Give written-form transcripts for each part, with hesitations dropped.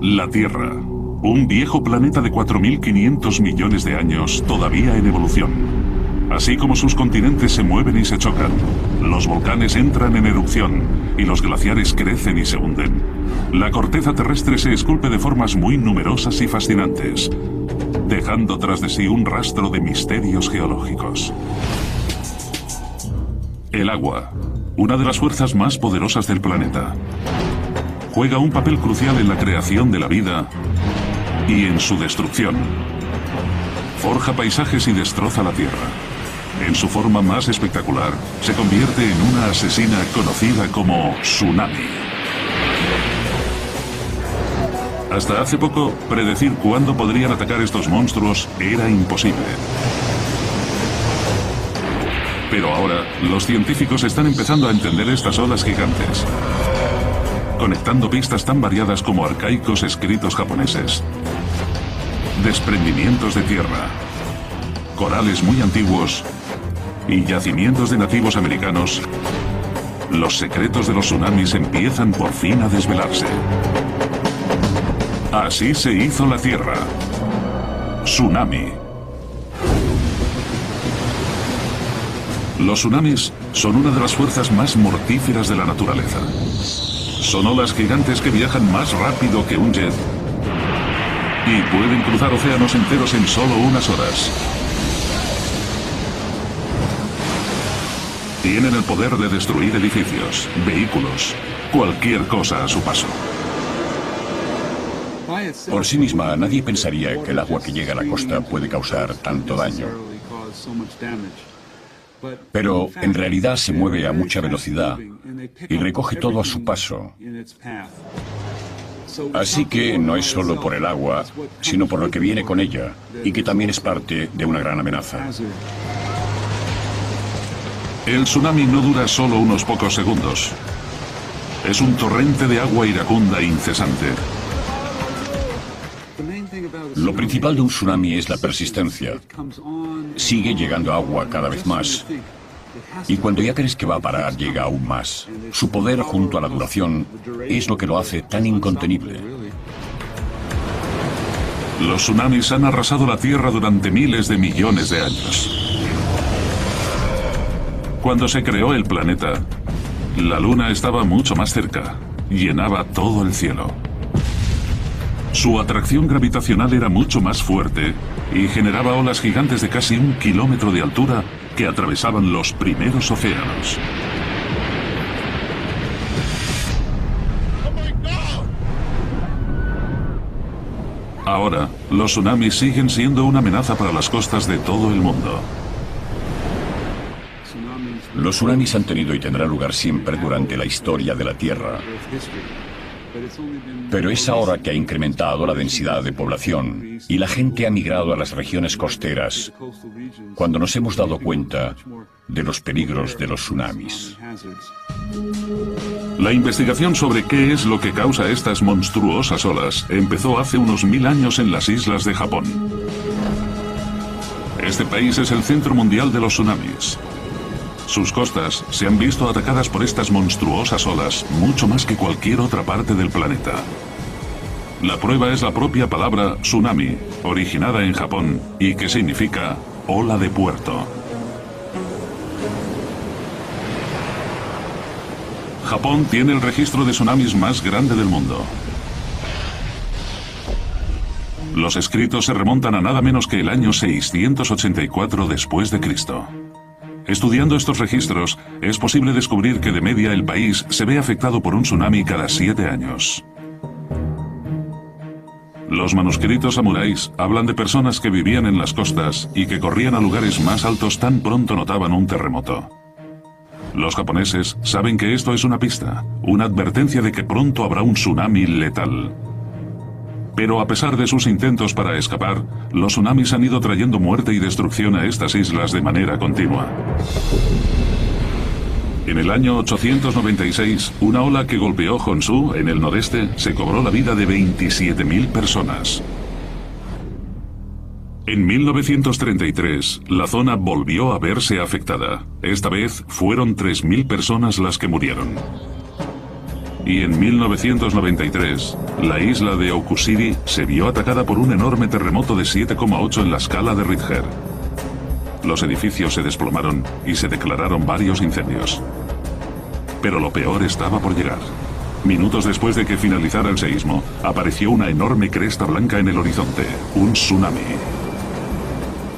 La Tierra, un viejo planeta de 4.500 millones de años todavía en evolución. Así como sus continentes se mueven y se chocan, los volcanes entran en erupción y los glaciares crecen y se hunden. La corteza terrestre se esculpe de formas muy numerosas y fascinantes, dejando tras de sí un rastro de misterios geológicos. El agua, una de las fuerzas más poderosas del planeta, juega un papel crucial en la creación de la vida y en su destrucción. Forja paisajes y destroza la Tierra. En su forma más espectacular, se convierte en una asesina conocida como tsunami. Hasta hace poco, predecir cuándo podrían atacar estos monstruos era imposible. Pero ahora, los científicos están empezando a entender estas olas gigantes, conectando pistas tan variadas como arcaicos escritos japoneses, desprendimientos de tierra, corales muy antiguos y yacimientos de nativos americanos. Los secretos de los tsunamis empiezan por fin a desvelarse. Así se hizo la Tierra. Tsunami. Los tsunamis son una de las fuerzas más mortíferas de la naturaleza. Son olas gigantes que viajan más rápido que un jet y pueden cruzar océanos enteros en solo unas horas. Tienen el poder de destruir edificios, vehículos, cualquier cosa a su paso. Por sí misma, nadie pensaría que el agua que llega a la costa puede causar tanto daño. Pero en realidad se mueve a mucha velocidad y recoge todo a su paso. Así que no es solo por el agua, sino por lo que viene con ella, y que también es parte de una gran amenaza. El tsunami no dura solo unos pocos segundos. Es un torrente de agua iracunda e incesante. Lo principal de un tsunami es la persistencia. Sigue llegando agua cada vez más. Y cuando ya crees que va a parar, llega aún más. Su poder junto a la duración es lo que lo hace tan incontenible. Los tsunamis han arrasado la Tierra durante miles de millones de años. Cuando se creó el planeta, la Luna estaba mucho más cerca, llenaba todo el cielo. Su atracción gravitacional era mucho más fuerte y generaba olas gigantes de casi 1 kilómetro de altura que atravesaban los primeros océanos. Ahora, los tsunamis siguen siendo una amenaza para las costas de todo el mundo. Los tsunamis han tenido y tendrán lugar siempre durante la historia de la Tierra. Pero es ahora que ha incrementado la densidad de población y la gente ha migrado a las regiones costeras, cuando nos hemos dado cuenta de los peligros de los tsunamis. La investigación sobre qué es lo que causa estas monstruosas olas empezó hace unos 1000 años en las islas de Japón. Este país es el centro mundial de los tsunamis. Sus costas se han visto atacadas por estas monstruosas olas mucho más que cualquier otra parte del planeta. La prueba es la propia palabra tsunami, originada en Japón y que significa ola de puerto. Japón tiene el registro de tsunamis más grande del mundo. Los escritos se remontan a nada menos que el año 684 después de Cristo. Estudiando estos registros, es posible descubrir que de media el país se ve afectado por un tsunami cada 7 años. Los manuscritos samuráis hablan de personas que vivían en las costas y que corrían a lugares más altos tan pronto notaban un terremoto. Los japoneses saben que esto es una pista, una advertencia de que pronto habrá un tsunami letal. Pero a pesar de sus intentos para escapar, los tsunamis han ido trayendo muerte y destrucción a estas islas de manera continua. En el año 896, una ola que golpeó Honshu, en el noreste, se cobró la vida de 27.000 personas. En 1933, la zona volvió a verse afectada. Esta vez fueron 3.000 personas las que murieron. Y en 1993, la isla de Okusiri se vio atacada por un enorme terremoto de 7,8 en la escala de Richter. Los edificios se desplomaron y se declararon varios incendios. Pero lo peor estaba por llegar. Minutos después de que finalizara el seísmo, apareció una enorme cresta blanca en el horizonte, un tsunami.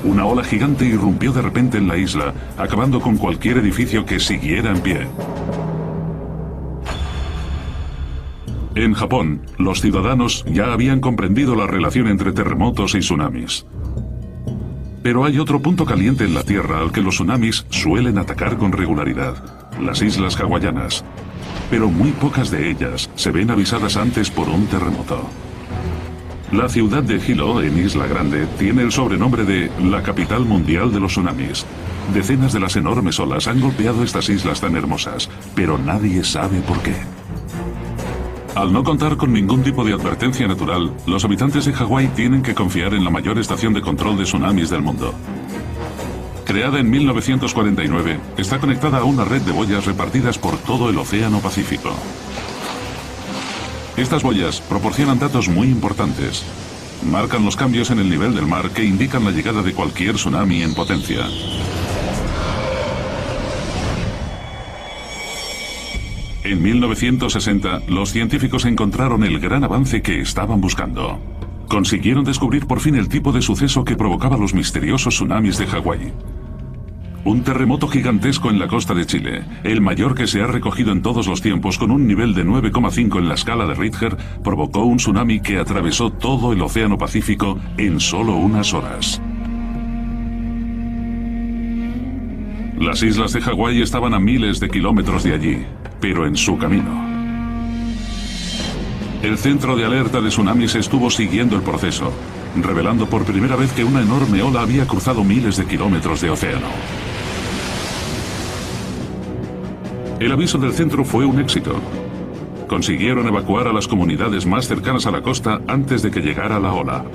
Una ola gigante irrumpió de repente en la isla, acabando con cualquier edificio que siguiera en pie. En Japón, los ciudadanos ya habían comprendido la relación entre terremotos y tsunamis. Pero hay otro punto caliente en la Tierra al que los tsunamis suelen atacar con regularidad: las islas hawaianas. Pero muy pocas de ellas se ven avisadas antes por un terremoto. La ciudad de Hilo, en Isla Grande, tiene el sobrenombre de la capital mundial de los tsunamis. Decenas de las enormes olas han golpeado estas islas tan hermosas, pero nadie sabe por qué. Al no contar con ningún tipo de advertencia natural, los habitantes de Hawái tienen que confiar en la mayor estación de control de tsunamis del mundo. Creada en 1949, está conectada a una red de boyas repartidas por todo el Océano Pacífico. Estas boyas proporcionan datos muy importantes. Marcan los cambios en el nivel del mar que indican la llegada de cualquier tsunami en potencia. En 1960, los científicos encontraron el gran avance que estaban buscando. Consiguieron descubrir por fin el tipo de suceso que provocaba los misteriosos tsunamis de Hawái. Un terremoto gigantesco en la costa de Chile, el mayor que se ha recogido en todos los tiempos, con un nivel de 9,5 en la escala de Richter, provocó un tsunami que atravesó todo el Océano Pacífico en solo unas horas. Las islas de Hawái estaban a miles de kilómetros de allí, pero en su camino. El centro de alerta de tsunamis estuvo siguiendo el proceso, revelando por primera vez que una enorme ola había cruzado miles de kilómetros de océano. El aviso del centro fue un éxito. Consiguieron evacuar a las comunidades más cercanas a la costa antes de que llegara la ola.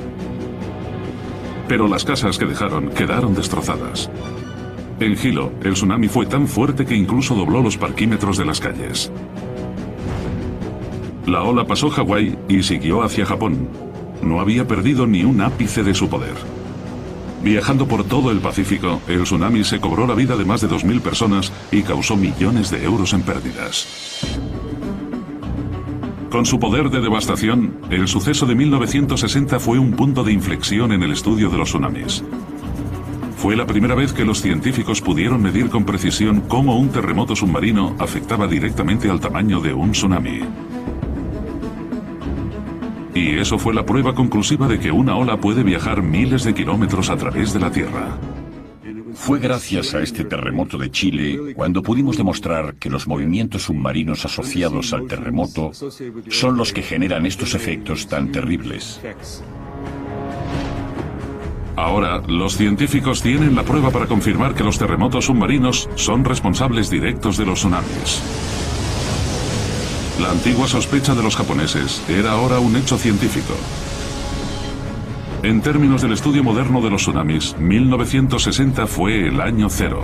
Pero las casas que dejaron quedaron destrozadas. En Hilo, el tsunami fue tan fuerte que incluso dobló los parquímetros de las calles. La ola pasó Hawái y siguió hacia Japón. No había perdido ni un ápice de su poder. Viajando por todo el Pacífico, el tsunami se cobró la vida de más de 2.000 personas y causó millones de euros en pérdidas. Con su poder de devastación, el suceso de 1960 fue un punto de inflexión en el estudio de los tsunamis. Fue la primera vez que los científicos pudieron medir con precisión cómo un terremoto submarino afectaba directamente al tamaño de un tsunami. Y eso fue la prueba conclusiva de que una ola puede viajar miles de kilómetros a través de la Tierra. Fue gracias a este terremoto de Chile cuando pudimos demostrar que los movimientos submarinos asociados al terremoto son los que generan estos efectos tan terribles. Ahora, los científicos tienen la prueba para confirmar que los terremotos submarinos son responsables directos de los tsunamis. La antigua sospecha de los japoneses era ahora un hecho científico. En términos del estudio moderno de los tsunamis, 1960 fue el año cero.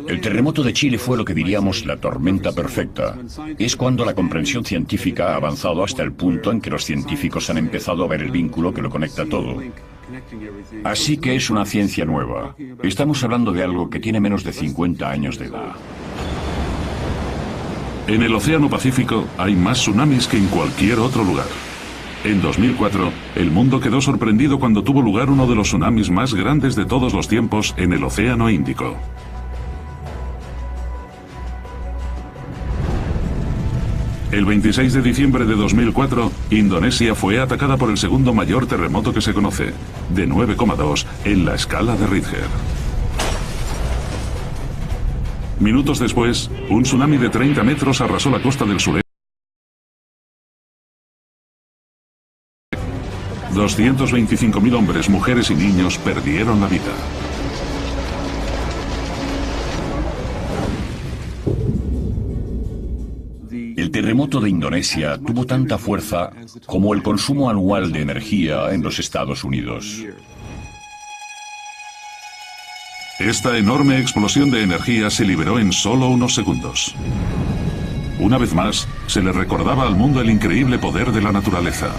El terremoto de Chile fue lo que diríamos la tormenta perfecta. Es cuando la comprensión científica ha avanzado hasta el punto en que los científicos han empezado a ver el vínculo que lo conecta todo. Así que es una ciencia nueva. Estamos hablando de algo que tiene menos de 50 años de edad. En el Océano Pacífico hay más tsunamis que en cualquier otro lugar. En 2004, el mundo quedó sorprendido cuando tuvo lugar uno de los tsunamis más grandes de todos los tiempos en el Océano Índico. El 26 de diciembre de 2004, Indonesia fue atacada por el segundo mayor terremoto que se conoce, de 9,2 en la escala de Richter. Minutos después, un tsunami de 30 metros arrasó la costa del sureste. 225.000 hombres, mujeres y niños perdieron la vida. El terremoto de Indonesia tuvo tanta fuerza como el consumo anual de energía en los Estados Unidos. Esta enorme explosión de energía se liberó en solo unos segundos. Una vez más, se le recordaba al mundo el increíble poder de la naturaleza.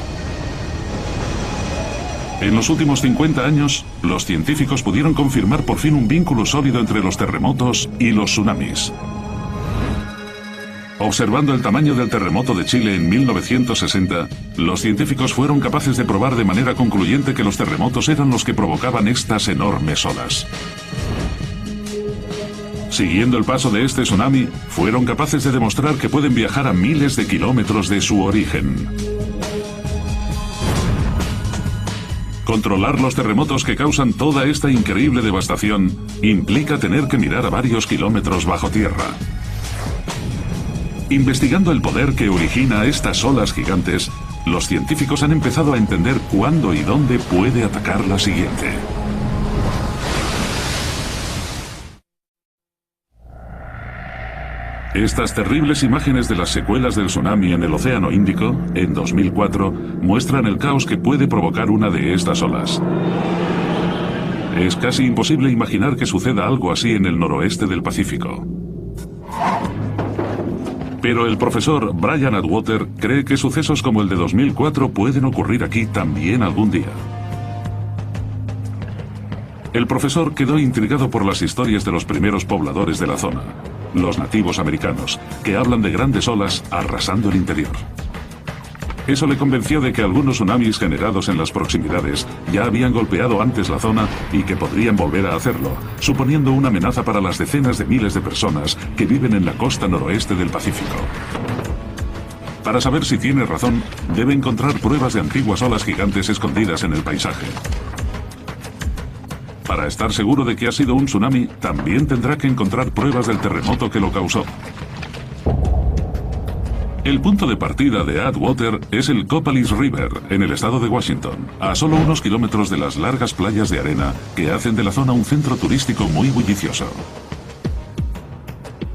En los últimos 50 años, los científicos pudieron confirmar por fin un vínculo sólido entre los terremotos y los tsunamis. Observando el tamaño del terremoto de Chile en 1960, los científicos fueron capaces de probar de manera concluyente que los terremotos eran los que provocaban estas enormes olas. Siguiendo el paso de este tsunami, fueron capaces de demostrar que pueden viajar a miles de kilómetros de su origen. Controlar los terremotos que causan toda esta increíble devastación implica tener que mirar a varios kilómetros bajo tierra. Investigando el poder que origina estas olas gigantes, los científicos han empezado a entender cuándo y dónde puede atacar la siguiente. Estas terribles imágenes de las secuelas del tsunami en el Océano Índico, en 2004, muestran el caos que puede provocar una de estas olas. Es casi imposible imaginar que suceda algo así en el noroeste del Pacífico. Pero el profesor Brian Atwater cree que sucesos como el de 2004 pueden ocurrir aquí también algún día. El profesor quedó intrigado por las historias de los primeros pobladores de la zona, los nativos americanos, que hablan de grandes olas arrasando el interior. Eso le convenció de que algunos tsunamis generados en las proximidades ya habían golpeado antes la zona y que podrían volver a hacerlo, suponiendo una amenaza para las decenas de miles de personas que viven en la costa noroeste del Pacífico. Para saber si tiene razón, debe encontrar pruebas de antiguas olas gigantes escondidas en el paisaje. Para estar seguro de que ha sido un tsunami, también tendrá que encontrar pruebas del terremoto que lo causó. El punto de partida de Atwater es el Copalice River, en el estado de Washington, a solo unos kilómetros de las largas playas de arena que hacen de la zona un centro turístico muy bullicioso.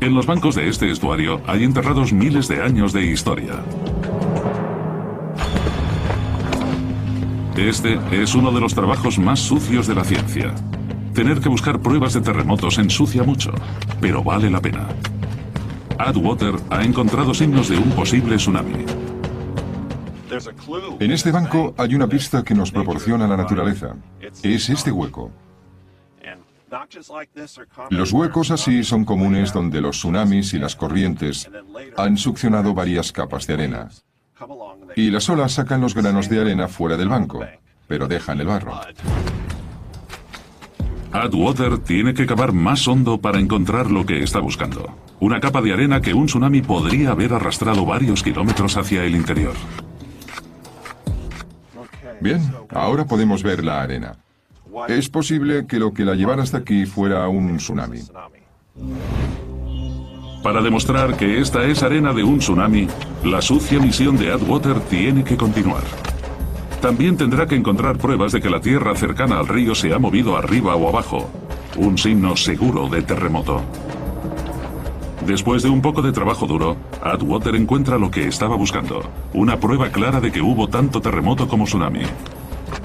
En los bancos de este estuario hay enterrados miles de años de historia. Este es uno de los trabajos más sucios de la ciencia. Tener que buscar pruebas de terremotos ensucia mucho, pero vale la pena. Atwater ha encontrado signos de un posible tsunami. En este banco hay una pista que nos proporciona la naturaleza. Es este hueco. Los huecos así son comunes donde los tsunamis y las corrientes han succionado varias capas de arena. Y las olas sacan los granos de arena fuera del banco, pero dejan el barro. Atwater tiene que cavar más hondo para encontrar lo que está buscando. Una capa de arena que un tsunami podría haber arrastrado varios kilómetros hacia el interior. Bien, ahora podemos ver la arena. Es posible que lo que la llevara hasta aquí fuera un tsunami. Para demostrar que esta es arena de un tsunami, la sucia misión de Atwater tiene que continuar. También tendrá que encontrar pruebas de que la tierra cercana al río se ha movido arriba o abajo, un signo seguro de terremoto. Después de un poco de trabajo duro, Atwater encuentra lo que estaba buscando, una prueba clara de que hubo tanto terremoto como tsunami.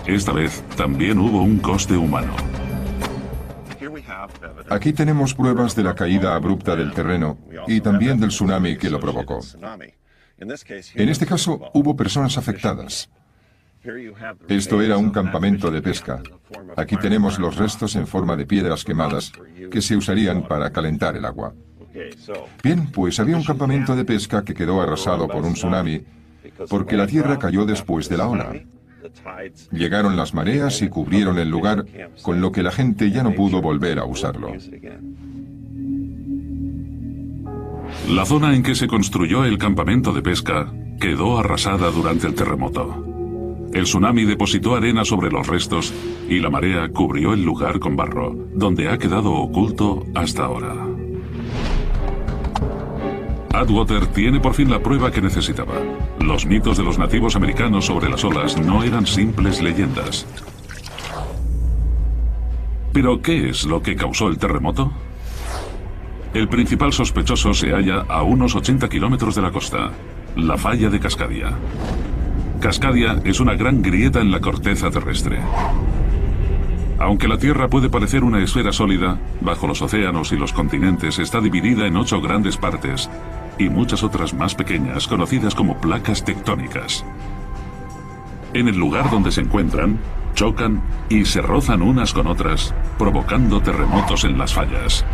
Esta vez también hubo un coste humano. Aquí tenemos pruebas de la caída abrupta del terreno y también del tsunami que lo provocó. En este caso, hubo personas afectadas. Esto era un campamento de pesca. Aquí tenemos los restos en forma de piedras quemadas que se usarían para calentar el agua. Bien, pues había un campamento de pesca que quedó arrasado por un tsunami porque la tierra cayó después de la ola. Llegaron las mareas y cubrieron el lugar, con lo que la gente ya no pudo volver a usarlo. La zona en que se construyó el campamento de pesca quedó arrasada durante el terremoto. El tsunami depositó arena sobre los restos y la marea cubrió el lugar con barro, donde ha quedado oculto hasta ahora. Atwater tiene por fin la prueba que necesitaba. Los mitos de los nativos americanos sobre las olas no eran simples leyendas. ¿Pero qué es lo que causó el terremoto? El principal sospechoso se halla a unos 80 kilómetros de la costa, la falla de Cascadia. Cascadia es una gran grieta en la corteza terrestre. Aunque la Tierra puede parecer una esfera sólida, bajo los océanos y los continentes está dividida en 8 grandes partes y muchas otras más pequeñas, conocidas como placas tectónicas. En el lugar donde se encuentran, chocan y se rozan unas con otras, provocando terremotos en las fallas.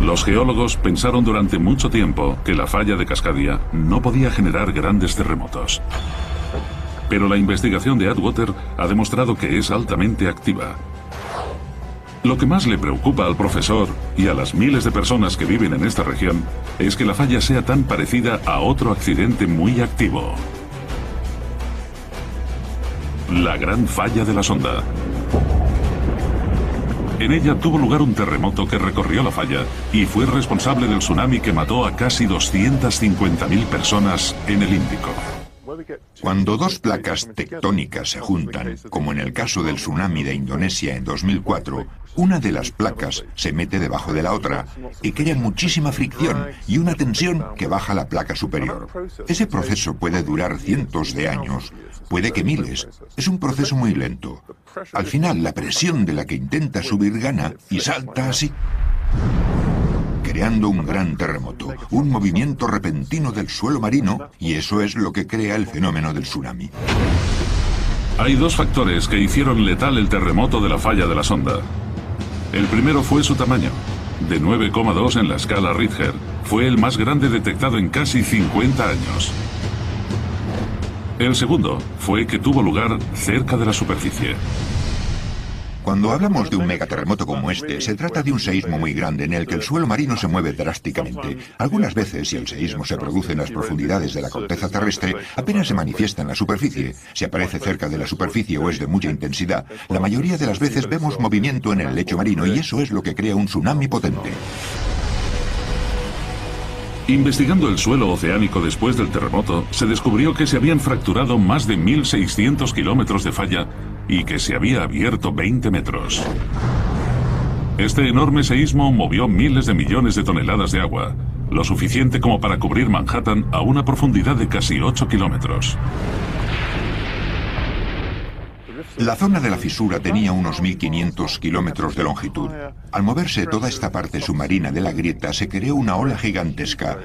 Los geólogos pensaron durante mucho tiempo que la falla de Cascadia no podía generar grandes terremotos. Pero la investigación de Atwater ha demostrado que es altamente activa. Lo que más le preocupa al profesor y a las miles de personas que viven en esta región es que la falla sea tan parecida a otro accidente muy activo. La Gran Falla de la Sonda. En ella tuvo lugar un terremoto que recorrió la falla y fue responsable del tsunami que mató a casi 250.000 personas en el Índico. Cuando dos placas tectónicas se juntan, como en el caso del tsunami de Indonesia en 2004, una de las placas se mete debajo de la otra y crea muchísima fricción y una tensión que baja la placa superior. Ese proceso puede durar cientos de años, puede que miles. Es un proceso muy lento. Al final, la presión de la que intenta subir gana y salta así, creando un gran terremoto, un movimiento repentino del suelo marino, y eso es lo que crea el fenómeno del tsunami. Hay dos factores que hicieron letal el terremoto de la falla de la Sonda. El primero fue su tamaño. De 9,2 en la escala Richter, fue el más grande detectado en casi 50 años. El segundo fue que tuvo lugar cerca de la superficie. Cuando hablamos de un megaterremoto como este, se trata de un seísmo muy grande en el que el suelo marino se mueve drásticamente. Algunas veces, si el seísmo se produce en las profundidades de la corteza terrestre, apenas se manifiesta en la superficie. Si aparece cerca de la superficie o es de mucha intensidad, la mayoría de las veces vemos movimiento en el lecho marino y eso es lo que crea un tsunami potente. Investigando el suelo oceánico después del terremoto, se descubrió que se habían fracturado más de 1.600 kilómetros de falla y que se había abierto 20 metros. Este enorme seísmo movió miles de millones de toneladas de agua, lo suficiente como para cubrir Manhattan a una profundidad de casi 8 kilómetros. La zona de la fisura tenía unos 1.500 kilómetros de longitud. Al moverse toda esta parte submarina de la grieta se creó una ola gigantesca.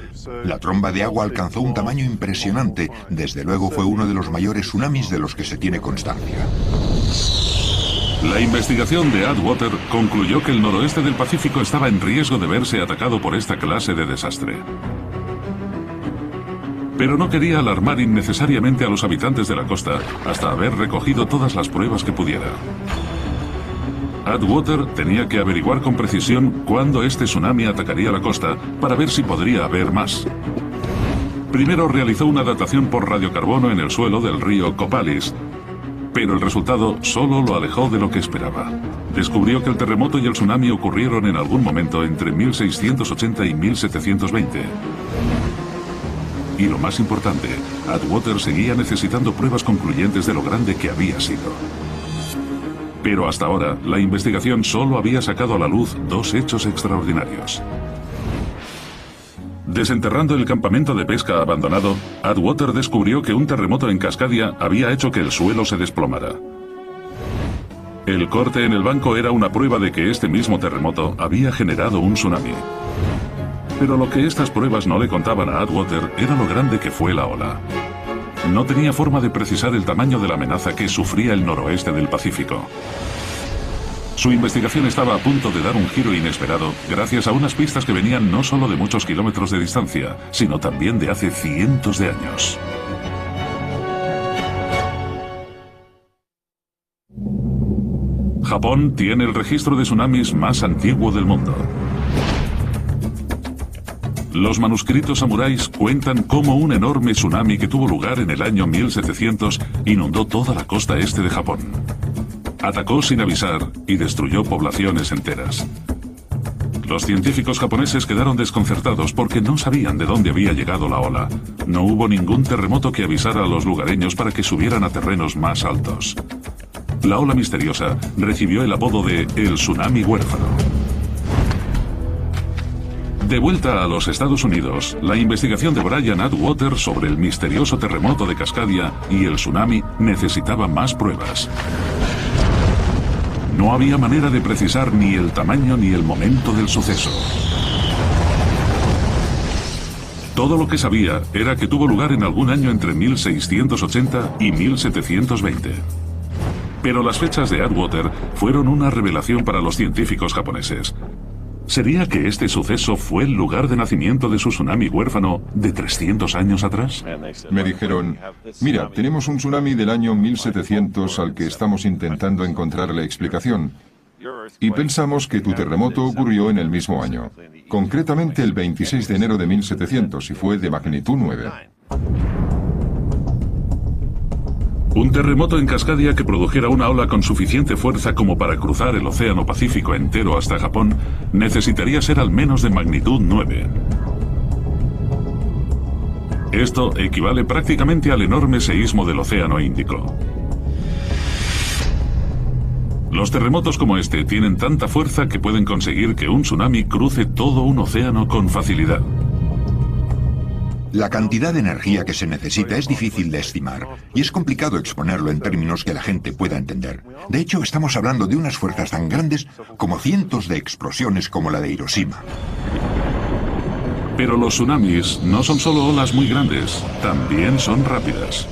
La tromba de agua alcanzó un tamaño impresionante. Desde luego fue uno de los mayores tsunamis de los que se tiene constancia. La investigación de Atwater concluyó que el noroeste del Pacífico estaba en riesgo de verse atacado por esta clase de desastre. Pero no quería alarmar innecesariamente a los habitantes de la costa hasta haber recogido todas las pruebas que pudiera. Atwater tenía que averiguar con precisión cuándo este tsunami atacaría la costa para ver si podría haber más. Primero realizó una datación por radiocarbono en el suelo del río Copalis, pero el resultado solo lo alejó de lo que esperaba. Descubrió que el terremoto y el tsunami ocurrieron en algún momento entre 1680 y 1720. Y lo más importante, Atwater seguía necesitando pruebas concluyentes de lo grande que había sido. Pero hasta ahora, la investigación solo había sacado a la luz dos hechos extraordinarios. Desenterrando el campamento de pesca abandonado, Atwater descubrió que un terremoto en Cascadia había hecho que el suelo se desplomara. El corte en el banco era una prueba de que este mismo terremoto había generado un tsunami. Pero lo que estas pruebas no le contaban a Atwater era lo grande que fue la ola. No tenía forma de precisar el tamaño de la amenaza que sufría el noroeste del Pacífico. Su investigación estaba a punto de dar un giro inesperado gracias a unas pistas que venían no solo de muchos kilómetros de distancia, sino también de hace cientos de años. Japón tiene el registro de tsunamis más antiguo del mundo. Los manuscritos samuráis cuentan cómo un enorme tsunami que tuvo lugar en el año 1700 inundó toda la costa este de Japón. Atacó sin avisar y destruyó poblaciones enteras. Los científicos japoneses quedaron desconcertados porque no sabían de dónde había llegado la ola. No hubo ningún terremoto que avisara a los lugareños para que subieran a terrenos más altos. La ola misteriosa recibió el apodo de el tsunami huérfano. De vuelta a los Estados Unidos, la investigación de Brian Atwater sobre el misterioso terremoto de Cascadia y el tsunami necesitaba más pruebas. No había manera de precisar ni el tamaño ni el momento del suceso. Todo lo que sabía era que tuvo lugar en algún año entre 1680 y 1720. Pero las fechas de Atwater fueron una revelación para los científicos japoneses. ¿Sería que este suceso fue el lugar de nacimiento de su tsunami huérfano de 300 años atrás? Me dijeron, mira, tenemos un tsunami del año 1700 al que estamos intentando encontrar la explicación. Y pensamos que tu terremoto ocurrió en el mismo año, concretamente el 26 de enero de 1700, y fue de magnitud 9. Un terremoto en Cascadia que produjera una ola con suficiente fuerza como para cruzar el Océano Pacífico entero hasta Japón necesitaría ser al menos de magnitud 9. Esto equivale prácticamente al enorme seísmo del Océano Índico. Los terremotos como este tienen tanta fuerza que pueden conseguir que un tsunami cruce todo un océano con facilidad. La cantidad de energía que se necesita es difícil de estimar y es complicado exponerlo en términos que la gente pueda entender. De hecho, estamos hablando de unas fuerzas tan grandes como cientos de explosiones como la de Hiroshima. Pero los tsunamis no son solo olas muy grandes, también son rápidas.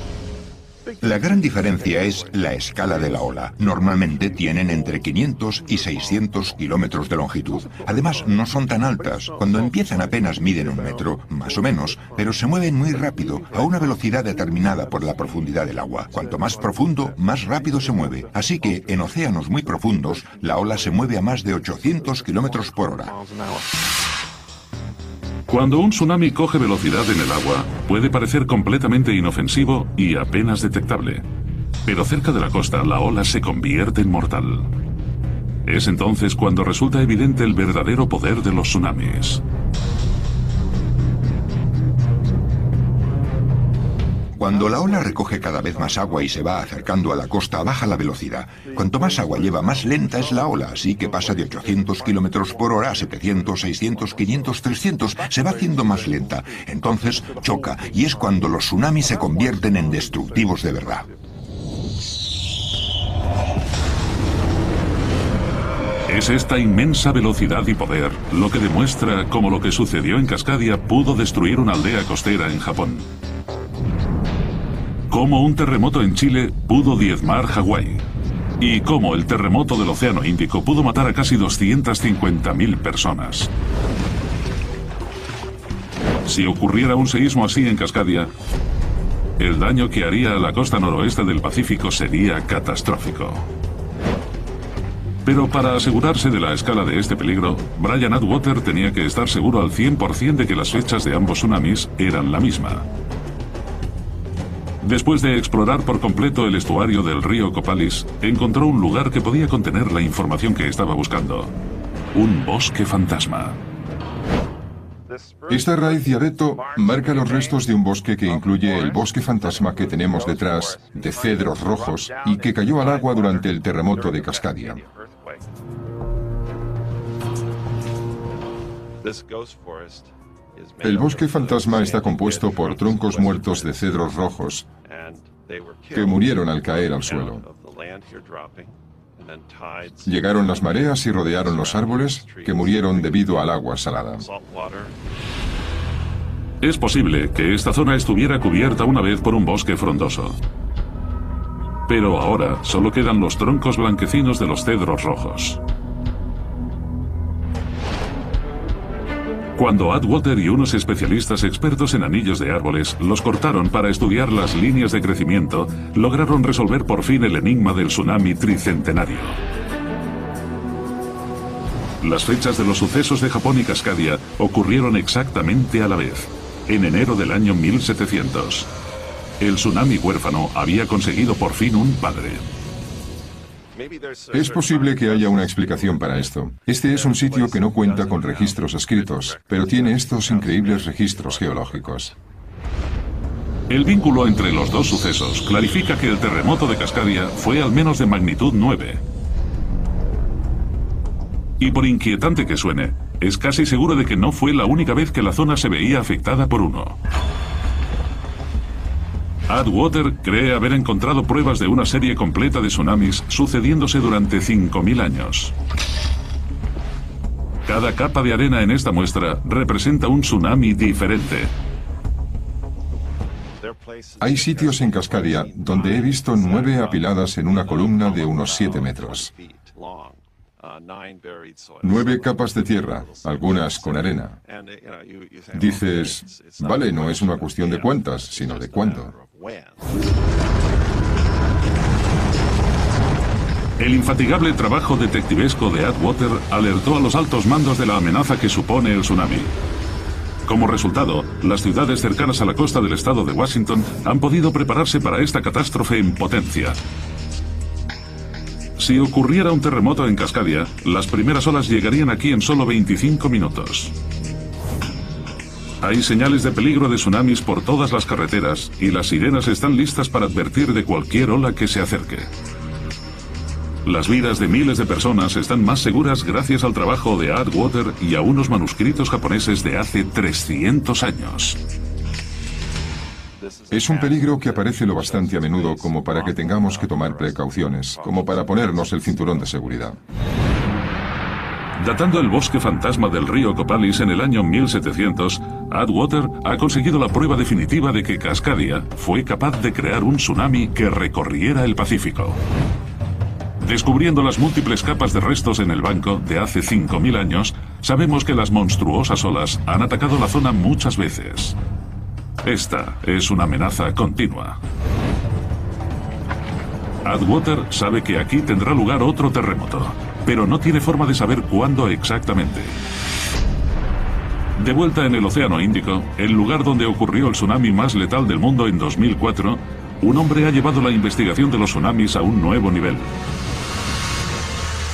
La gran diferencia es la escala de la ola. Normalmente tienen entre 500 y 600 kilómetros de longitud. Además, no son tan altas. Cuando empiezan apenas miden 1 metro, más o menos, pero se mueven muy rápido, a una velocidad determinada por la profundidad del agua. Cuanto más profundo, más rápido se mueve. Así que, en océanos muy profundos, la ola se mueve a más de 800 kilómetros por hora. Cuando un tsunami coge velocidad en el agua, puede parecer completamente inofensivo y apenas detectable. Pero cerca de la costa, la ola se convierte en mortal. Es entonces cuando resulta evidente el verdadero poder de los tsunamis. Cuando la ola recoge cada vez más agua y se va acercando a la costa, baja la velocidad. Cuanto más agua lleva, más lenta es la ola, así que pasa de 800 kilómetros por hora a 700, 600, 500, 300. Se va haciendo más lenta. Entonces choca, y es cuando los tsunamis se convierten en destructivos de verdad. Es esta inmensa velocidad y poder lo que demuestra cómo lo que sucedió en Cascadia pudo destruir una aldea costera en Japón. Cómo un terremoto en Chile pudo diezmar Hawái. Y cómo el terremoto del Océano Índico pudo matar a casi 250.000 personas. Si ocurriera un seísmo así en Cascadia, el daño que haría a la costa noroeste del Pacífico sería catastrófico. Pero para asegurarse de la escala de este peligro, Brian Atwater tenía que estar seguro al 100% de que las fechas de ambos tsunamis eran la misma. Después de explorar por completo el estuario del río Copalis, encontró un lugar que podía contener la información que estaba buscando. Un bosque fantasma. Esta raíz de abeto marca los restos de un bosque que incluye el bosque fantasma que tenemos detrás, de cedros rojos, y que cayó al agua durante el terremoto de Cascadia. El bosque fantasma está compuesto por troncos muertos de cedros rojos que murieron al caer al suelo. Llegaron las mareas y rodearon los árboles que murieron debido al agua salada. Es posible que esta zona estuviera cubierta una vez por un bosque frondoso. Pero ahora solo quedan los troncos blanquecinos de los cedros rojos. Cuando Atwater y unos especialistas expertos en anillos de árboles los cortaron para estudiar las líneas de crecimiento, lograron resolver por fin el enigma del tsunami tricentenario. Las fechas de los sucesos de Japón y Cascadia ocurrieron exactamente a la vez, en enero del año 1700. El tsunami huérfano había conseguido por fin un padre. Es posible que haya una explicación para esto. Este es un sitio que no cuenta con registros escritos, pero tiene estos increíbles registros geológicos. El vínculo entre los dos sucesos clarifica que el terremoto de Cascadia fue al menos de magnitud 9. Y por inquietante que suene, es casi seguro de que no fue la única vez que la zona se veía afectada por uno. Atwater cree haber encontrado pruebas de una serie completa de tsunamis sucediéndose durante 5.000 años. Cada capa de arena en esta muestra representa un tsunami diferente. Hay sitios en Cascadia donde he visto 9 apiladas en una columna de unos 7 metros. 9 capas de tierra, algunas con arena. Dices, vale, no es una cuestión de cuántas, sino de cuándo. El infatigable trabajo detectivesco de Atwater alertó a los altos mandos de la amenaza que supone el tsunami. Como resultado, las ciudades cercanas a la costa del estado de Washington han podido prepararse para esta catástrofe en potencia. Si ocurriera un terremoto en Cascadia, las primeras olas llegarían aquí en solo 25 minutos. Hay señales de peligro de tsunamis por todas las carreteras y las sirenas están listas para advertir de cualquier ola que se acerque. Las vidas de miles de personas están más seguras gracias al trabajo de Atwater y a unos manuscritos japoneses de hace 300 años. Es un peligro que aparece lo bastante a menudo como para que tengamos que tomar precauciones, como para ponernos el cinturón de seguridad. Datando el bosque fantasma del río Copalis en el año 1700, Atwater ha conseguido la prueba definitiva de que Cascadia fue capaz de crear un tsunami que recorriera el Pacífico. Descubriendo las múltiples capas de restos en el banco de hace 5.000 años, sabemos que las monstruosas olas han atacado la zona muchas veces. Esta es una amenaza continua. Atwater sabe que aquí tendrá lugar otro terremoto, pero no tiene forma de saber cuándo exactamente. De vuelta en el Océano Índico, el lugar donde ocurrió el tsunami más letal del mundo en 2004, un hombre ha llevado la investigación de los tsunamis a un nuevo nivel.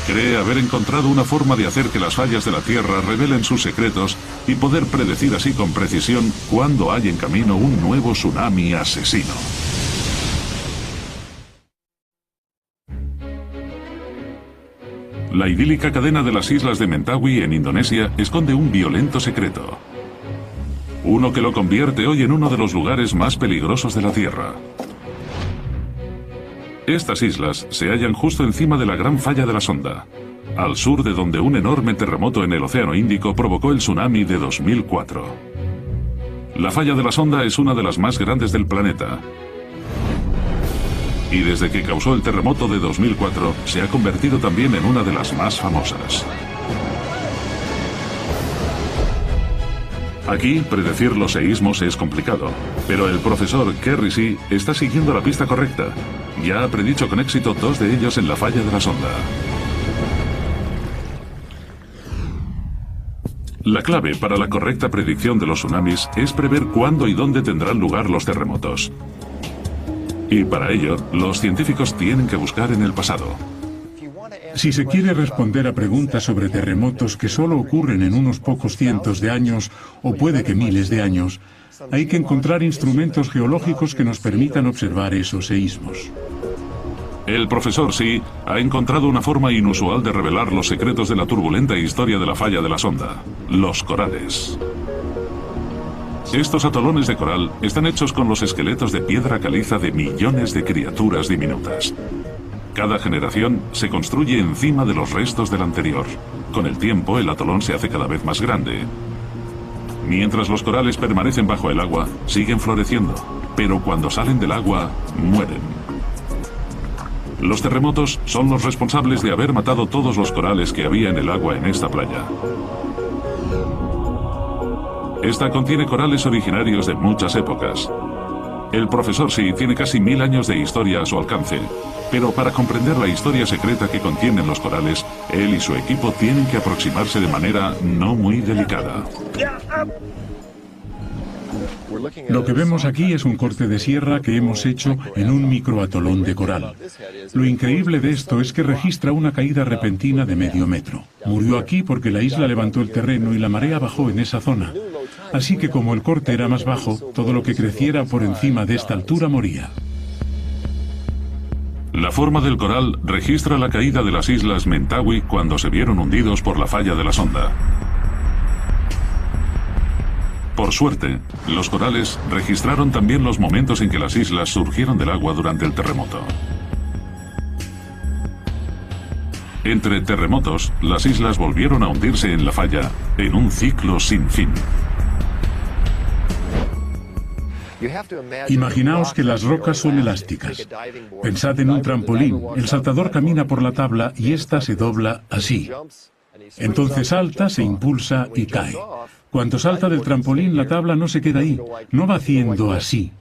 Cree haber encontrado una forma de hacer que las fallas de la Tierra revelen sus secretos y poder predecir así con precisión cuándo hay en camino un nuevo tsunami asesino. La idílica cadena de las islas de Mentawai en Indonesia esconde un violento secreto. Uno que lo convierte hoy en uno de los lugares más peligrosos de la Tierra. Estas islas se hallan justo encima de la Gran Falla de la Sonda, al sur de donde un enorme terremoto en el Océano Índico provocó el tsunami de 2004. La Falla de la Sonda es una de las más grandes del planeta. Y desde que causó el terremoto de 2004, se ha convertido también en una de las más famosas. Aquí, predecir los seísmos es complicado, pero el profesor Kerry See está siguiendo la pista correcta. Ya ha predicho con éxito 2 de ellos en la Falla de la Sonda. La clave para la correcta predicción de los tsunamis es prever cuándo y dónde tendrán lugar los terremotos. Y para ello, los científicos tienen que buscar en el pasado. Si se quiere responder a preguntas sobre terremotos que solo ocurren en unos pocos cientos de años, o puede que miles de años, hay que encontrar instrumentos geológicos que nos permitan observar esos seísmos. El profesor See ha encontrado una forma inusual de revelar los secretos de la turbulenta historia de la Falla de la Sonda: los corales. Estos atolones de coral están hechos con los esqueletos de piedra caliza de millones de criaturas diminutas. Cada generación se construye encima de los restos del anterior. Con el tiempo, el atolón se hace cada vez más grande. Mientras los corales permanecen bajo el agua, siguen floreciendo, pero cuando salen del agua, mueren. Los terremotos son los responsables de haber matado todos los corales que había en el agua en esta playa. Esta contiene corales originarios de muchas épocas. El profesor See tiene casi 1000 años de historia a su alcance, pero para comprender la historia secreta que contienen los corales, él y su equipo tienen que aproximarse de manera no muy delicada. Lo que vemos aquí es un corte de sierra que hemos hecho en un microatolón de coral. Lo increíble de esto es que registra una caída repentina de medio metro. Murió aquí porque la isla levantó el terreno y la marea bajó en esa zona. Así que como el corte era más bajo, todo lo que creciera por encima de esta altura moría. La forma del coral registra la caída de las islas Mentawai cuando se vieron hundidos por la falla de la sonda. Por suerte, los corales registraron también los momentos en que las islas surgieron del agua durante el terremoto. Entre terremotos, las islas volvieron a hundirse en la falla, en un ciclo sin fin. Imaginaos que las rocas son elásticas. Pensad en un trampolín. El saltador camina por la tabla y ésta se dobla así. Entonces salta, se impulsa y cae. Cuando salta del trampolín, la tabla no se queda ahí, no va haciendo así.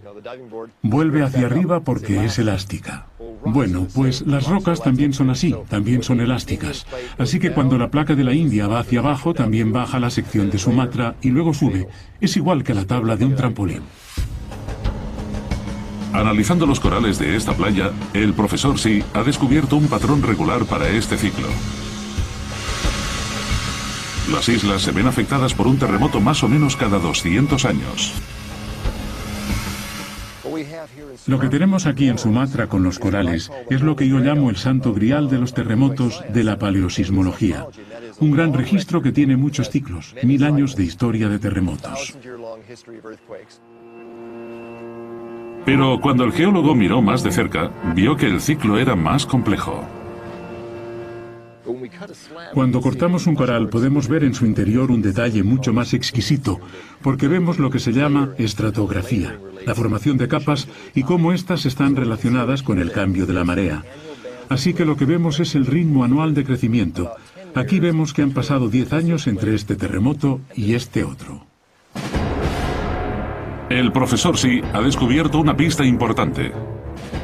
Vuelve hacia arriba porque es elástica. Bueno, pues las rocas también son así, también son elásticas. Así que cuando la placa de la India va hacia abajo, también baja la sección de Sumatra y luego sube. Es igual que la tabla de un trampolín. Analizando los corales de esta playa, el profesor Xi ha descubierto un patrón regular para este ciclo. Las islas se ven afectadas por un terremoto más o menos cada 200 años. Lo que tenemos aquí en Sumatra con los corales es lo que yo llamo el santo grial de los terremotos de la paleosismología. Un gran registro que tiene muchos ciclos, 1000 años de historia de terremotos. Pero cuando el geólogo miró más de cerca, vio que el ciclo era más complejo. Cuando cortamos un coral podemos ver en su interior un detalle mucho más exquisito, porque vemos lo que se llama estratografía, la formación de capas y cómo éstas están relacionadas con el cambio de la marea. Así que lo que vemos es el ritmo anual de crecimiento. Aquí vemos que han pasado 10 años entre este terremoto y este otro. El profesor Xi ha descubierto una pista importante.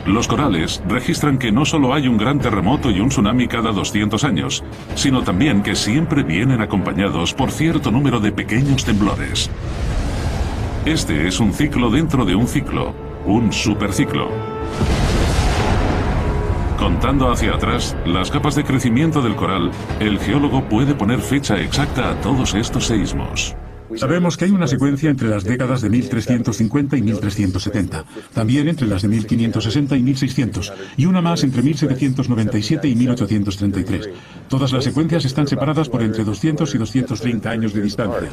Los corales registran que no solo hay un gran terremoto y un tsunami cada 200 años, sino también que siempre vienen acompañados por cierto número de pequeños temblores. Este es un ciclo dentro de un ciclo, un superciclo. Contando hacia atrás las capas de crecimiento del coral, el geólogo puede poner fecha exacta a todos estos seísmos. Sabemos que hay una secuencia entre las décadas de 1350 y 1370, también entre las de 1560 y 1600, y una más entre 1797 y 1833. Todas las secuencias están separadas por entre 200 y 230 años de distancia.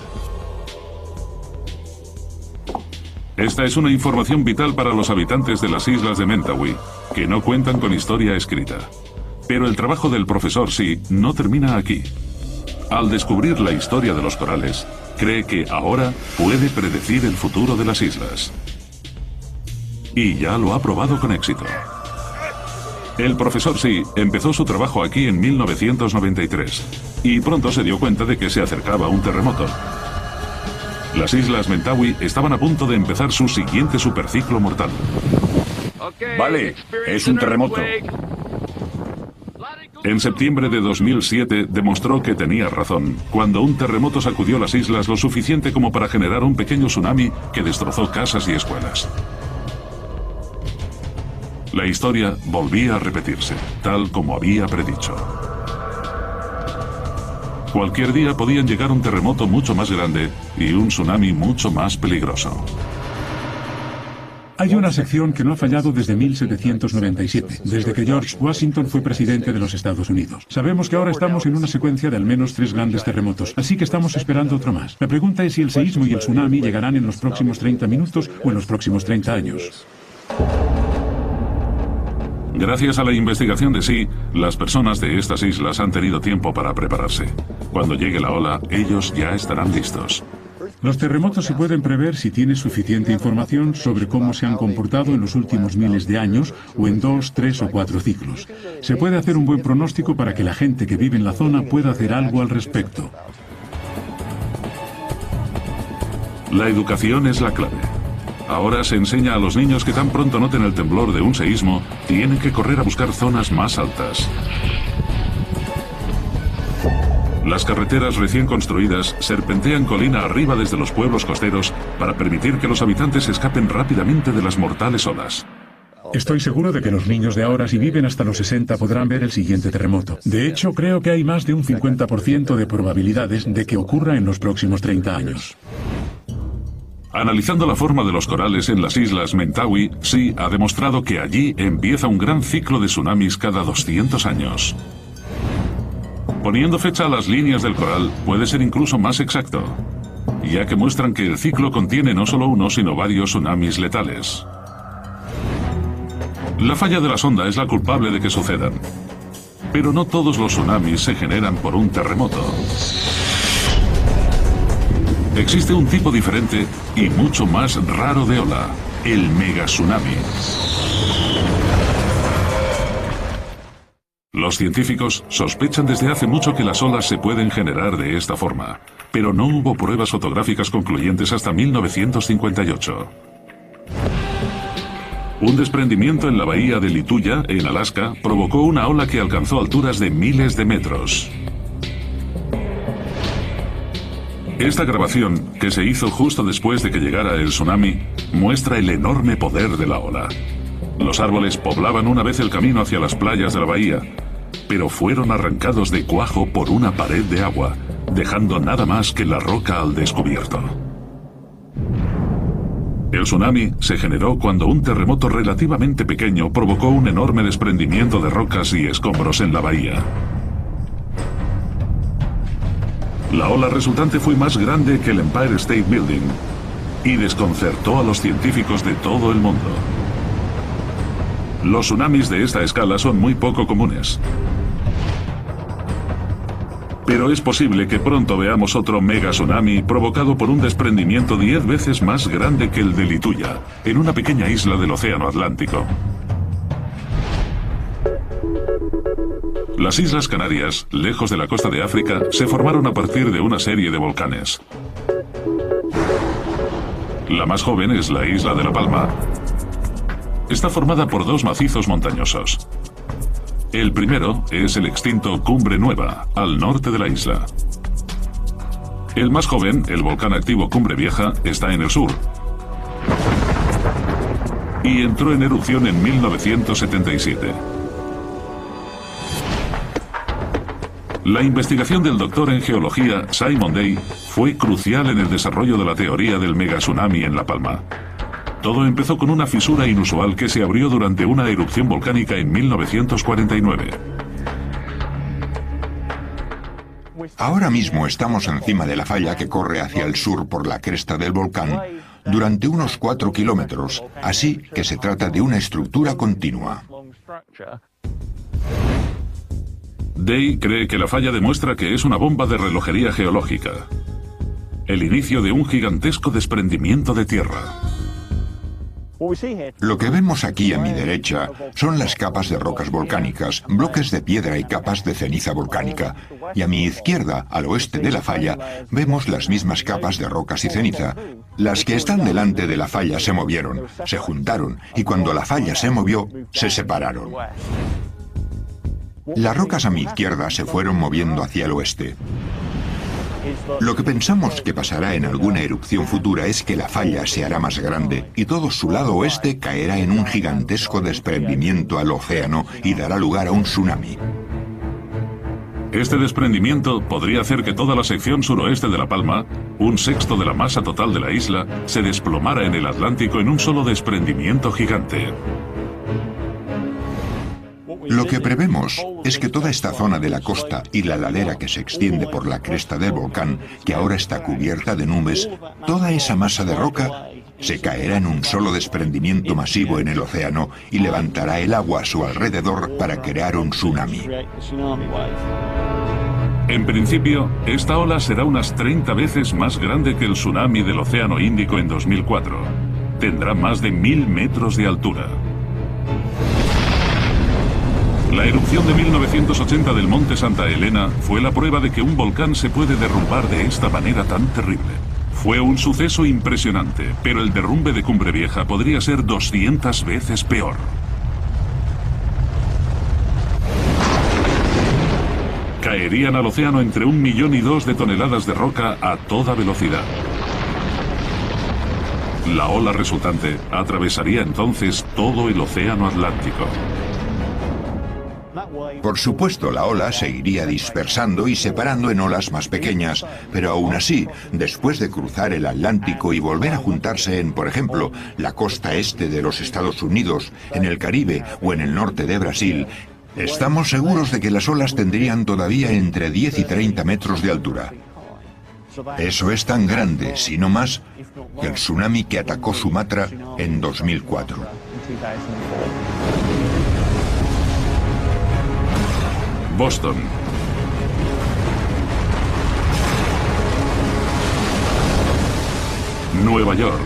Esta es una información vital para los habitantes de las islas de Mentawai, que no cuentan con historia escrita. Pero el trabajo del profesor Xi no termina aquí. Al descubrir la historia de los corales, cree que ahora puede predecir el futuro de las islas. Y ya lo ha probado con éxito. El profesor Xi empezó su trabajo aquí en 1993 y pronto se dio cuenta de que se acercaba un terremoto. Las islas Mentawai estaban a punto de empezar su siguiente superciclo mortal. Vale, es un terremoto. En septiembre de 2007 demostró que tenía razón, cuando un terremoto sacudió las islas lo suficiente como para generar un pequeño tsunami que destrozó casas y escuelas. La historia volvía a repetirse, tal como había predicho. Cualquier día podían llegar un terremoto mucho más grande y un tsunami mucho más peligroso. Hay una sección que no ha fallado desde 1797, desde que George Washington fue presidente de los Estados Unidos. Sabemos que ahora estamos en una secuencia de al menos 3 grandes terremotos, así que estamos esperando otro más. La pregunta es si el seísmo y el tsunami llegarán en los próximos 30 minutos o en los próximos 30 años. Gracias a la investigación de Xi, las personas de estas islas han tenido tiempo para prepararse. Cuando llegue la ola, ellos ya estarán listos. Los terremotos se pueden prever si tienes suficiente información sobre cómo se han comportado en los últimos miles de años o en 2, 3 o 4 ciclos. Se puede hacer un buen pronóstico para que la gente que vive en la zona pueda hacer algo al respecto. La educación es la clave. Ahora se enseña a los niños que tan pronto noten el temblor de un seísmo, tienen que correr a buscar zonas más altas. Las carreteras recién construidas serpentean colina arriba desde los pueblos costeros para permitir que los habitantes escapen rápidamente de las mortales olas. Estoy seguro de que los niños de ahora, si viven hasta los 60, podrán ver el siguiente terremoto. De hecho, creo que hay más de un 50% de probabilidades de que ocurra en los próximos 30 años. Analizando la forma de los corales en las islas Mentawai, Xi ha demostrado que allí empieza un gran ciclo de tsunamis cada 200 años. Poniendo fecha a las líneas del coral puede ser incluso más exacto, ya que muestran que el ciclo contiene no solo uno, sino varios tsunamis letales. La falla de la sonda es la culpable de que sucedan. Pero no todos los tsunamis se generan por un terremoto. Existe un tipo diferente y mucho más raro de ola, el megatsunami. Los científicos sospechan desde hace mucho que las olas se pueden generar de esta forma, pero no hubo pruebas fotográficas concluyentes hasta 1958. Un desprendimiento en la bahía de Lituya, en Alaska, provocó una ola que alcanzó alturas de miles de metros. Esta grabación, que se hizo justo después de que llegara el tsunami, muestra el enorme poder de la ola. Los árboles poblaban una vez el camino hacia las playas de la bahía, pero fueron arrancados de cuajo por una pared de agua, dejando nada más que la roca al descubierto. El tsunami se generó cuando un terremoto relativamente pequeño provocó un enorme desprendimiento de rocas y escombros en la bahía. La ola resultante fue más grande que el Empire State Building y desconcertó a los científicos de todo el mundo. Los tsunamis de esta escala son muy poco comunes. Pero es posible que pronto veamos otro mega tsunami provocado por un desprendimiento 10 veces más grande que el de Lituya, en una pequeña isla del Océano Atlántico. Las Islas Canarias, lejos de la costa de África, se formaron a partir de una serie de volcanes. La más joven es la isla de La Palma. Está formada por dos macizos montañosos. El primero es el extinto Cumbre Nueva, al norte de la isla. El más joven, el volcán activo Cumbre Vieja, está en el sur. Y entró en erupción en 1977. La investigación del doctor en geología Simon Day fue crucial en el desarrollo de la teoría del megatsunami en La Palma. Todo empezó con una fisura inusual que se abrió durante una erupción volcánica en 1949. Ahora mismo estamos encima de la falla que corre hacia el sur por la cresta del volcán durante unos 4 kilómetros, así que se trata de una estructura continua. Day cree que la falla demuestra que es una bomba de relojería geológica. El inicio de un gigantesco desprendimiento de tierra. Lo que vemos aquí a mi derecha son las capas de rocas volcánicas, bloques de piedra y capas de ceniza volcánica. Y a mi izquierda, al oeste de la falla, vemos las mismas capas de rocas y ceniza. Las que están delante de la falla se movieron, se juntaron, y cuando la falla se movió, se separaron. Las rocas a mi izquierda se fueron moviendo hacia el oeste. Lo que pensamos que pasará en alguna erupción futura es que la falla se hará más grande y todo su lado oeste caerá en un gigantesco desprendimiento al océano y dará lugar a un tsunami. Este desprendimiento podría hacer que toda la sección suroeste de La Palma, un sexto de la masa total de la isla, se desplomara en el Atlántico en un solo desprendimiento gigante. Lo que prevemos es que toda esta zona de la costa y la ladera que se extiende por la cresta del volcán, que ahora está cubierta de nubes, toda esa masa de roca se caerá en un solo desprendimiento masivo en el océano y levantará el agua a su alrededor para crear un tsunami. En principio, esta ola será unas 30 veces más grande que el tsunami del Océano Índico en 2004. Tendrá más de 1000 metros de altura. La erupción de 1980 del Monte Santa Elena fue la prueba de que un volcán se puede derrumbar de esta manera tan terrible. Fue un suceso impresionante, pero el derrumbe de Cumbre Vieja podría ser 200 veces peor. caerían al océano entre 1,2 millones de toneladas de roca a toda velocidad. La ola resultante atravesaría entonces todo el océano Atlántico. Por supuesto, la ola seguiría dispersando y separando en olas más pequeñas, pero aún así, después de cruzar el Atlántico y volver a juntarse en, por ejemplo, la costa este de los Estados Unidos, en el Caribe o en el norte de Brasil, estamos seguros de que las olas tendrían todavía entre 10 y 30 metros de altura. Eso es tan grande, si no más, que el tsunami que atacó Sumatra en 2004. Boston. Nueva York.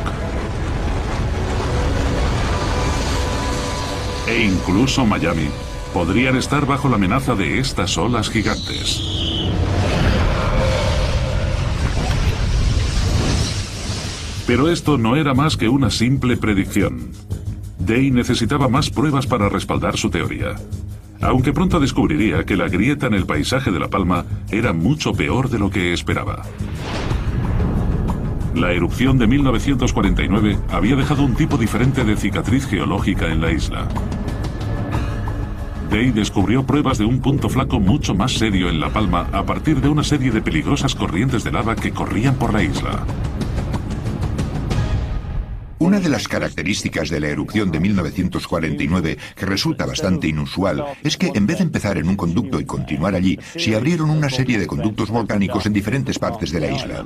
E incluso Miami podrían estar bajo la amenaza de estas olas gigantes. Pero esto no era más que una simple predicción. Day necesitaba más pruebas para respaldar su teoría, aunque pronto descubriría que la grieta en el paisaje de La Palma era mucho peor de lo que esperaba. La erupción de 1949 había dejado un tipo diferente de cicatriz geológica en la isla. Day descubrió pruebas de un punto flaco mucho más serio en La Palma a partir de una serie de peligrosas corrientes de lava que corrían por la isla. Una de las características de la erupción de 1949, que resulta bastante inusual, es que en vez de empezar en un conducto y continuar allí, se abrieron una serie de conductos volcánicos en diferentes partes de la isla.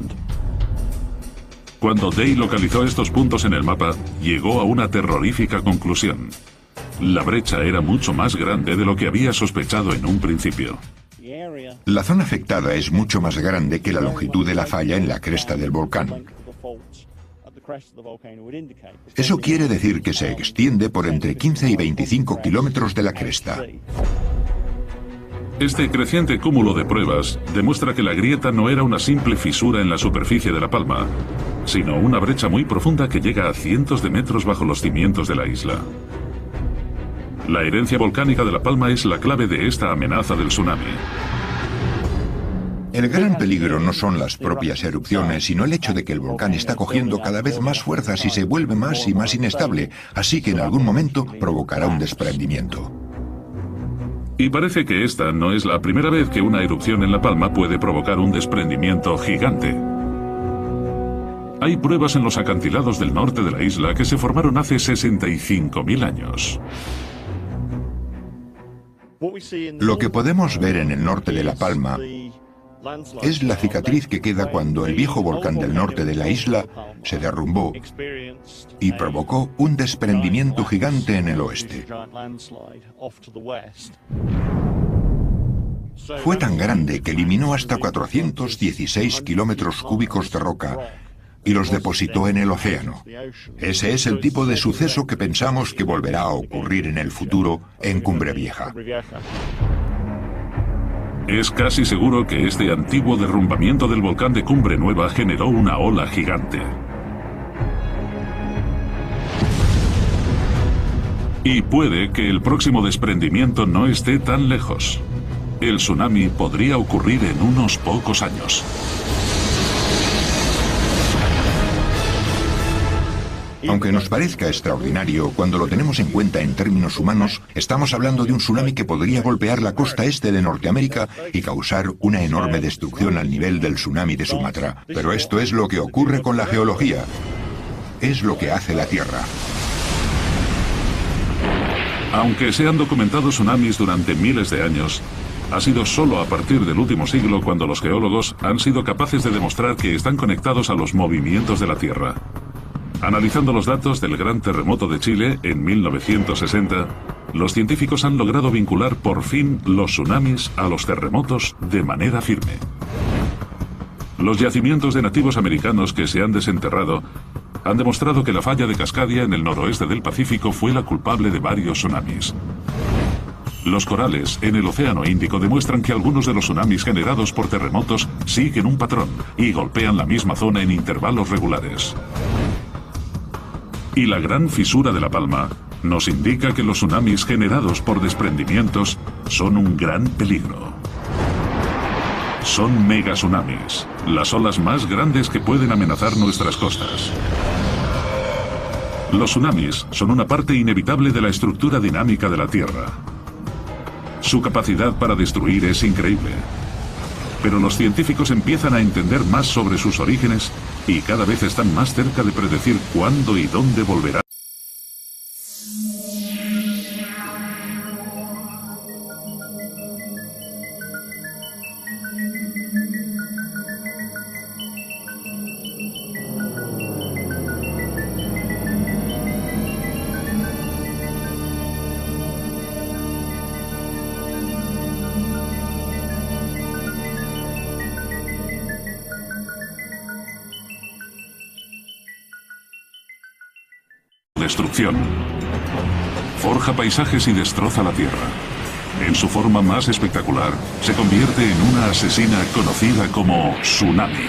Cuando Day localizó estos puntos en el mapa, llegó a una terrorífica conclusión. La brecha era mucho más grande de lo que había sospechado en un principio. La zona afectada es mucho más grande que la longitud de la falla en la cresta del volcán. Eso quiere decir que se extiende por entre 15 y 25 kilómetros de la cresta. Este creciente cúmulo de pruebas demuestra que la grieta no era una simple fisura en la superficie de La Palma, sino una brecha muy profunda que llega a cientos de metros bajo los cimientos de la isla. La herencia volcánica de La Palma es la clave de esta amenaza del tsunami. El gran peligro no son las propias erupciones, sino el hecho de que el volcán está cogiendo cada vez más fuerzas y se vuelve más y más inestable, así que en algún momento provocará un desprendimiento. Y parece que esta no es la primera vez que una erupción en La Palma puede provocar un desprendimiento gigante. Hay pruebas en los acantilados del norte de la isla que se formaron hace 65.000 años. Lo que podemos ver en el norte de La Palma es la cicatriz que queda cuando el viejo volcán del norte de la isla se derrumbó y provocó un desprendimiento gigante en el oeste. Fue tan grande que eliminó hasta 416 kilómetros cúbicos de roca y los depositó en el océano. Ese es el tipo de suceso que pensamos que volverá a ocurrir en el futuro en Cumbre Vieja. Es casi seguro que este antiguo derrumbamiento del volcán de Cumbre Nueva generó una ola gigante. Y puede que el próximo desprendimiento no esté tan lejos. El tsunami podría ocurrir en unos pocos años. Aunque nos parezca extraordinario, cuando lo tenemos en cuenta en términos humanos, estamos hablando de un tsunami que podría golpear la costa este de Norteamérica y causar una enorme destrucción al nivel del tsunami de Sumatra. Pero esto es lo que ocurre con la geología. Es lo que hace la Tierra. Aunque se han documentado tsunamis durante miles de años, ha sido solo a partir del último siglo cuando los geólogos han sido capaces de demostrar que están conectados a los movimientos de la Tierra. Analizando los datos del gran terremoto de Chile en 1960, los científicos han logrado vincular por fin los tsunamis a los terremotos de manera firme. Los yacimientos de nativos americanos que se han desenterrado han demostrado que la falla de Cascadia en el noroeste del Pacífico fue la culpable de varios tsunamis. Los corales en el Océano Índico demuestran que algunos de los tsunamis generados por terremotos siguen un patrón y golpean la misma zona en intervalos regulares. Y la gran fisura de La Palma nos indica que los tsunamis generados por desprendimientos son un gran peligro. son megatsunamis, las olas más grandes que pueden amenazar nuestras costas. Los tsunamis son una parte inevitable de la estructura dinámica de la Tierra. Su capacidad para destruir es increíble. Pero los científicos empiezan a entender más sobre sus orígenes y cada vez están más cerca de predecir cuándo y dónde volverá. Destrucción. Forja paisajes y destroza la Tierra. En su forma más espectacular, se convierte en una asesina conocida como tsunami.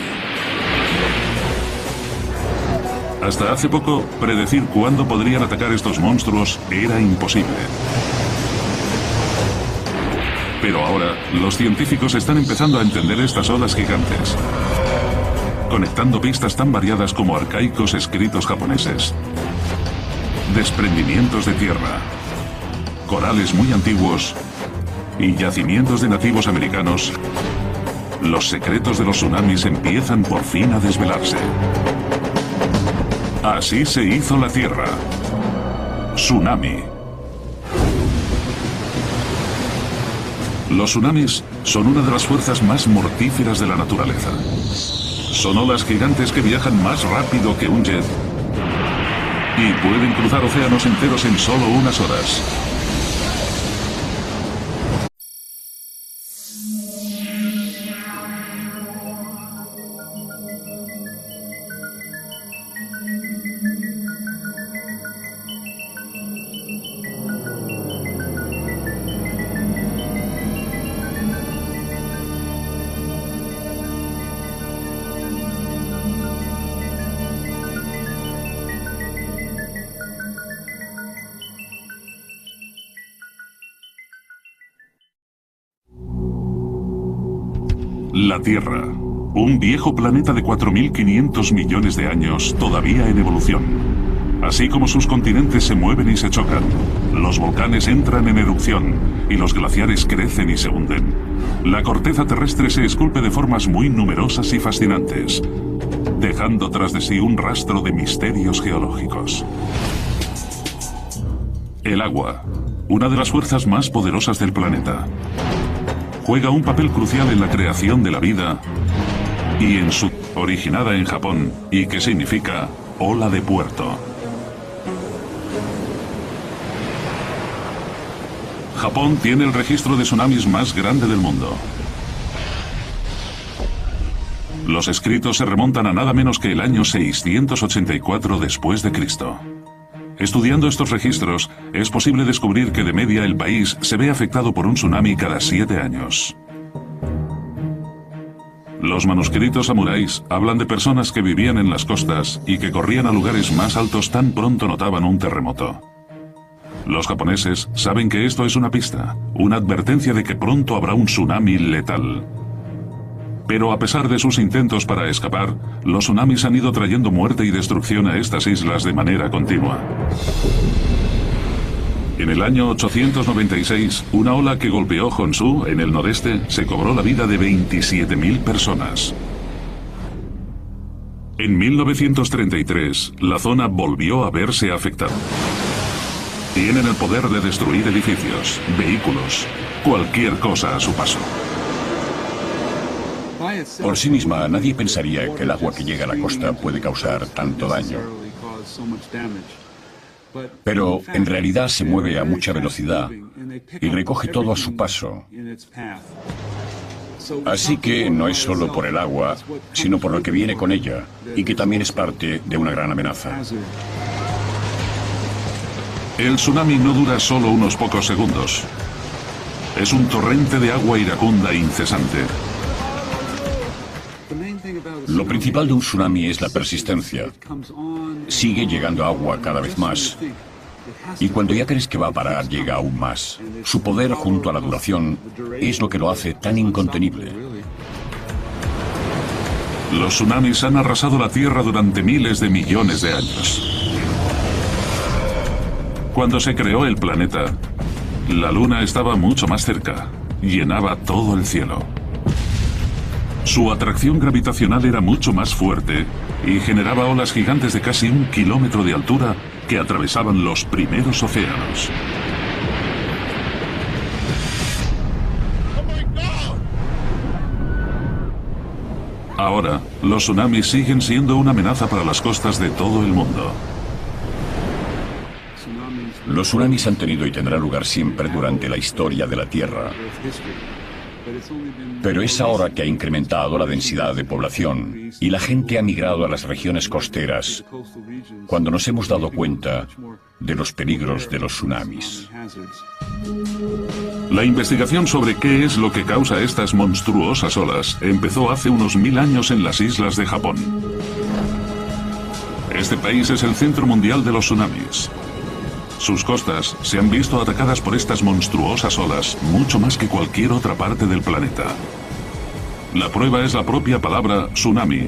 Hasta hace poco, predecir cuándo podrían atacar estos monstruos era imposible. Pero ahora, los científicos están empezando a entender estas olas gigantes, conectando pistas tan variadas como arcaicos escritos japoneses, desprendimientos de tierra, corales muy antiguos y yacimientos de nativos americanos. Los secretos de los tsunamis empiezan por fin a desvelarse. Así se hizo la Tierra. Tsunami. Los tsunamis son una de las fuerzas más mortíferas de la naturaleza. Son olas gigantes que viajan más rápido que un jet y pueden cruzar océanos enteros en solo unas horas. La Tierra, un viejo planeta de 4.500 millones de años, todavía en evolución. Así como sus continentes se mueven y se chocan, los volcanes entran en erupción y los glaciares crecen y se hunden. La corteza terrestre se esculpe de formas muy numerosas y fascinantes, dejando tras de sí un rastro de misterios geológicos. El agua, una de las fuerzas más poderosas del planeta, juega un papel crucial en la creación de la vida y en su originada en Japón y que significa ola de puerto. Japón tiene el registro de tsunamis más grande del mundo. Los escritos se remontan a nada menos que el año 684 después de Cristo. Estudiando estos registros, es posible descubrir que de media el país se ve afectado por un tsunami cada 7 años. Los manuscritos samuráis hablan de personas que vivían en las costas y que corrían a lugares más altos tan pronto notaban un terremoto. Los japoneses saben que esto es una pista, una advertencia de que pronto habrá un tsunami letal. Pero a pesar de sus intentos para escapar, los tsunamis han ido trayendo muerte y destrucción a estas islas de manera continua. En el año 896, una ola que golpeó Honshu, en el noreste, se cobró la vida de 27.000 personas. En 1933, la zona volvió a verse afectada. Tienen el poder de destruir edificios, vehículos, cualquier cosa a su paso. Por sí misma, nadie pensaría que el agua que llega a la costa puede causar tanto daño. Pero en realidad se mueve a mucha velocidad y recoge todo a su paso. Así que no es solo por el agua, sino por lo que viene con ella, y que también es parte de una gran amenaza. El tsunami no dura solo unos pocos segundos. Es un torrente de agua iracunda e incesante. Lo principal de un tsunami es la persistencia. Sigue llegando agua cada vez más. Y cuando ya crees que va a parar, llega aún más. Su poder junto a la duración es lo que lo hace tan incontenible. Los tsunamis han arrasado la Tierra durante miles de millones de años. Cuando se creó el planeta, la Luna estaba mucho más cerca, llenaba todo el cielo. Su atracción gravitacional era mucho más fuerte y generaba olas gigantes de casi 1 kilómetro de altura que atravesaban los primeros océanos. Ahora, los tsunamis siguen siendo una amenaza para las costas de todo el mundo. Los tsunamis han tenido y tendrán lugar siempre durante la historia de la Tierra. Pero es ahora que ha incrementado la densidad de población y la gente ha migrado a las regiones costeras cuando nos hemos dado cuenta de los peligros de los tsunamis. La investigación sobre qué es lo que causa estas monstruosas olas empezó hace unos 1000 años en las islas de Japón. Este país es el centro mundial de los tsunamis. Sus costas se han visto atacadas por estas monstruosas olas mucho más que cualquier otra parte del planeta. La prueba es la propia palabra tsunami.